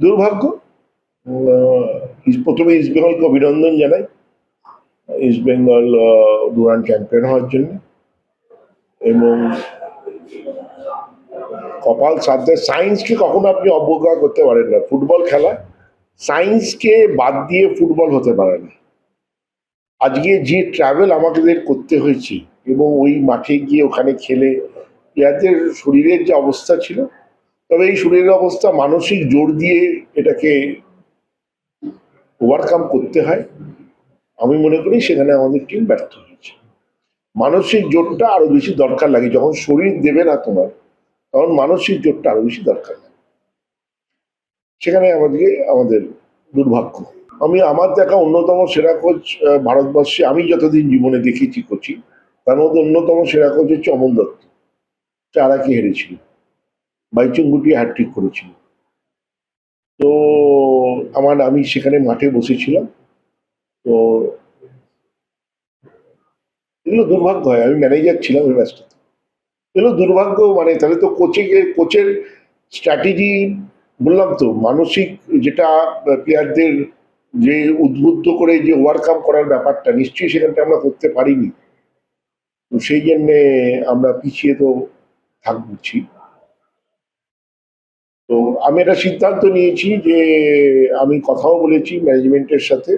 দুর্ভাগ্য। প্রথমে ইস্ট বেঙ্গলকে অভিনন্দন জানাই, ইস্ট বেঙ্গল ডুরান্ড চ্যাম্পিয়ন হওয়ার জন্য। এবং কপাল সাথে সায়েন্সকে কখনো আপনি অবজ্ঞা করতে পারেন না। ফুটবল খেলা সায়েন্সকে বাদ দিয়ে ফুটবল হতে পারে না। আজকে যে ট্রাভেল আমাদের করতে হয়েছে এবং ওই মাঠে গিয়ে ওখানে খেলে প্লেয়ারদের শরীরের যে অবস্থা ছিল, তবে এই শরীরের অবস্থা মানসিক জোর দিয়ে এটাকে ওভারকাম করতে হয়। আমি মনে করি সেখানে আমাদের টিম ব্যর্থ হয়েছে। মানসিক জোরটা আরো বেশি দরকার লাগে। যখন শরীর দেবে না তোমার, তখন মানসিক জোরটা আরো বেশি দরকার লাগে। সেখানে আমাদের দুর্ভাগ্য। আমি আমার দেখা অন্যতম সেরা কোচ ভারতবর্ষে আমি যতদিন জীবনে দেখেছি কোচিং, তার মধ্যে অন্যতম সেরা কোচ হচ্ছে অমল দত্ত। 4-1 হেরেছিল, বাইচুং ভুটিয়া হ্যাটট্রিক করেছিল। তো আমি সেখানে মাঠে বসেছিলাম। তো এগুলো দুর্ভাগ্য হয়। আমি ম্যানেজার ছিলাম ওই ম্যাচটাতে। এগুলো দুর্ভাগ্য। মানে তাহলে তো কোচের স্ট্র্যাটেজি, বললাম তো, মানসিক যেটা প্লেয়ারদের যে উদ্বুদ্ধ করে যে ওভারকাম করার ব্যাপারটা, নিশ্চয়ই সেখানটা আমরা করতে পারিনি। তো সেই জন্যে আমরা পিছিয়ে তো থাকছি। তো আমি একটা সিদ্ধান্ত নিয়েছি যে আমি কথাও বলেছি ম্যানেজমেন্টের সাথে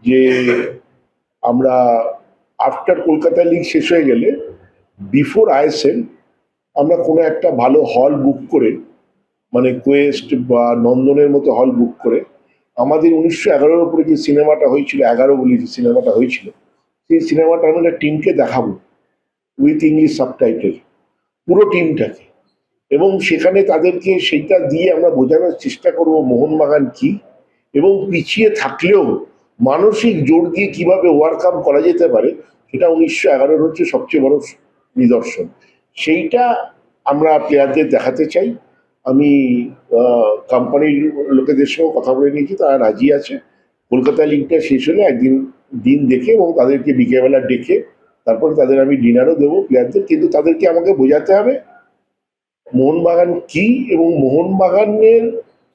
যে আমরা আফটার কলকাতা লিগ শেষ হয়ে গেলে বিফোর আইএসএল আমরা কোনো একটা ভালো হল বুক করে, মানে কোয়েস্ট বা নন্দনের মতো হল বুক করে আমাদের 1911-র উপরে যে সিনেমাটা হয়েছিল, 11 বলে যে সিনেমাটা হয়েছিল, সেই সিনেমাটা আমরা টিমকে দেখাবো উইথ ইংলিশ সাবটাইটেল, পুরো টিমটাকে। এবং সেখানে তাদেরকে সেইটা দিয়ে আমরা বোঝানোর চেষ্টা করব মোহনবাগান কি, এবং পিছিয়ে থাকলেও মানসিক জোর দিয়ে কিভাবে ওভারকাম করা যেতে পারে। সেটা 1911-র হচ্ছে সবচেয়ে বড় নিদর্শন। সেইটা আমরা প্লেয়ারদের দেখাতে চাই। আমি কোম্পানির লোকেদের সঙ্গে কথা বলে নিয়েছি, তারা রাজি আছে। কলকাতা লিগটা শেষ হলে একদিন দিন দেখে এবং তাদেরকে বিকেলবেলা ডেকে তারপরে তাদের আমি ডিনারও দেবো প্লেয়ারদের। কিন্তু তাদেরকে আমাকে বোঝাতে হবে মোহনবাগান কি, এবং মোহনবাগানের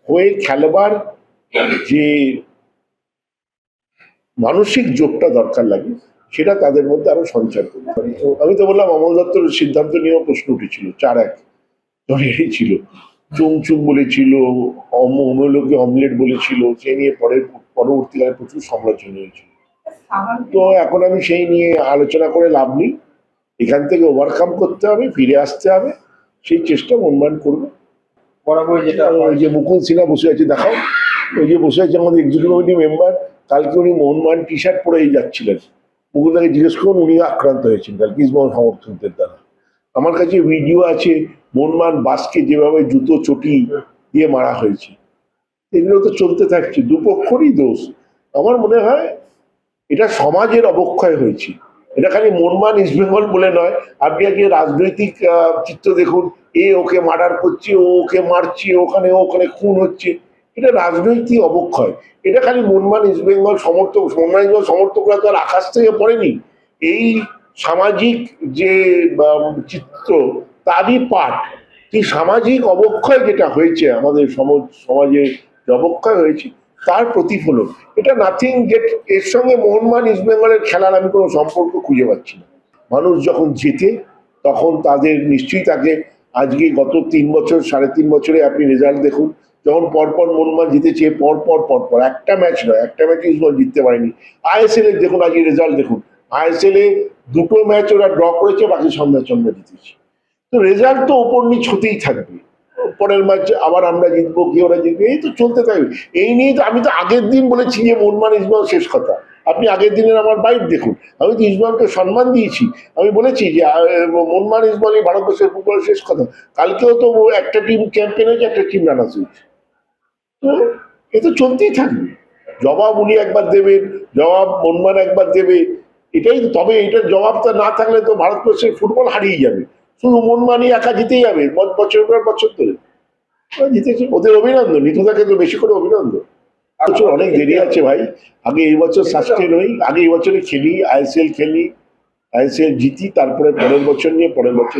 হয়ে খেলবার যে মানসিক জোরটা দরকার লাগে সেটা তাদের মধ্যে আরো সঞ্চার করতে পারি। আমি তো বললাম অমল দত্তর সিদ্ধান্ত নিয়েও প্রশ্ন উঠেছিল, 4-1 ছিল, চুং বলেছিল, অমূল্যকে অমলেট বলেছিল, সে নিয়ে পরবর্তীকালে প্রচুর সমালোচনা হয়েছিল। তো এখন আমি সেই নিয়ে আলোচনা করে লাভ নেই। এখান থেকে ওভারকাম করতে হবে, ফিরে আসতে হবে, সেই চেষ্টা মোহনবাগান করবে। বরাবরই যেটা ওই যে মুকুল সিনহা বসে আছে, দেখাও, ওই যে বসে আছে আমাদের এক্সিকিউটিভ কমিটি মেম্বার। কালকে উনি মোহনবাগান টি শার্ট পরেই যাচ্ছিলেন। মুকুলদাকে জিজ্ঞেস করুন, উনি আক্রান্ত হয়েছেন কালকে ইস্টবেঙ্গল সমর্থকদের দ্বারা। আমার কাছে ভিডিও আছে মোহনবাগান বাসকে যেভাবে জুতো চটি দিয়ে মারা হয়েছে। এগুলো তো চলতে থাকছে, দুপক্ষরই দোষ। আমার মনে হয় এটা সমাজের অবক্ষয় হয়েছে। এটা খালি মোহনবাগান ইস্টবেঙ্গল বলে নয়। আপনি আজকে রাজনৈতিক চিত্র দেখুন, এ ওকে মার্ডার করছে, ও ওকে মারছে, ওখানে খুন হচ্ছে। এটা রাজনৈতিক অবক্ষয়। এটা খালি মোহনবাগান ইস্টবেঙ্গল সমর্থকরা তো আর আকাশ থেকে পড়েনি। এই সামাজিক যে চিত্র, তারই পাঠ। এই সামাজিক অবক্ষয় যেটা হয়েছে, আমাদের সমাজে যে অবক্ষয় হয়েছে, তার প্রতিফলন। এটা নাথিং গেট। এর সঙ্গে মোহনবাগান ইস্টবেঙ্গলের খেলার আমি কোনো সম্পর্ক খুঁজে পাচ্ছি না। মানুষ যখন জেতে তখন তাদের নিশ্চয়ই তাকে, আজকে গত 3 বছর 3.5 বছরে আপনি রেজাল্ট দেখুন, যখন পরপর মোহনবাগান জিতেছে, পরপর একটা ম্যাচ নয়, একটা ম্যাচ ইস্টবেঙ্গল জিততে পারেনি। আইএসএল এর দেখুন, আজকে রেজাল্ট দেখুন, আইএসএল এ 2টো ম্যাচ ওরা ড্র করেছে, বাকি সব ম্যাচ আমরা জিতেছি। তো রেজাল্ট তো ওপর নিচ হতেই থাকবে। পরের ম্যাচ আবার আমরা জিতবো, কি ওরা জিতবে, এই তো চলতে থাকবে। এই নিয়ে তো আমি তো আগের দিন বলেছি যে মোহনবাগান ইস্টবেঙ্গল শেষ কথা। আপনি আগের দিনের আমার বাইট দেখুন, আমি তো ইস্টবেঙ্গলকে সম্মান দিয়েছি। আমি বলেছি যে মোহনবাগান ইস্টবেঙ্গল ভারতবর্ষের ফুটবলের শেষ কথা। কালকেও তো একটা টিম চ্যাম্পিয়ন হয়েছে, একটা টিম রানার্স হয়েছে। তো এ তো চলতেই থাকবে। জবাব উনি একবার দেবেন, জবাব মোহনবাগান একবার দেবে, এটাই। তবে এটার জবাবটা না থাকলে তো ভারতবর্ষের ফুটবল হারিয়ে যাবে। শুধু মোহনবাগানই একা জিতেই যাবে বছর পর বছর ধরে। জিতেছে, ওদের অভিনন্দন। নিতুদাকে তো বেশি করে অভিনন্দন। বছর অনেক দেরি আছে ভাই। আগে এই বছর সাস্টেন হই, আগে এই বছরে খেলি, আইএসএল খেলি, আইএসএল জিতি, তারপরে পরের বছর নিয়ে পরের বছর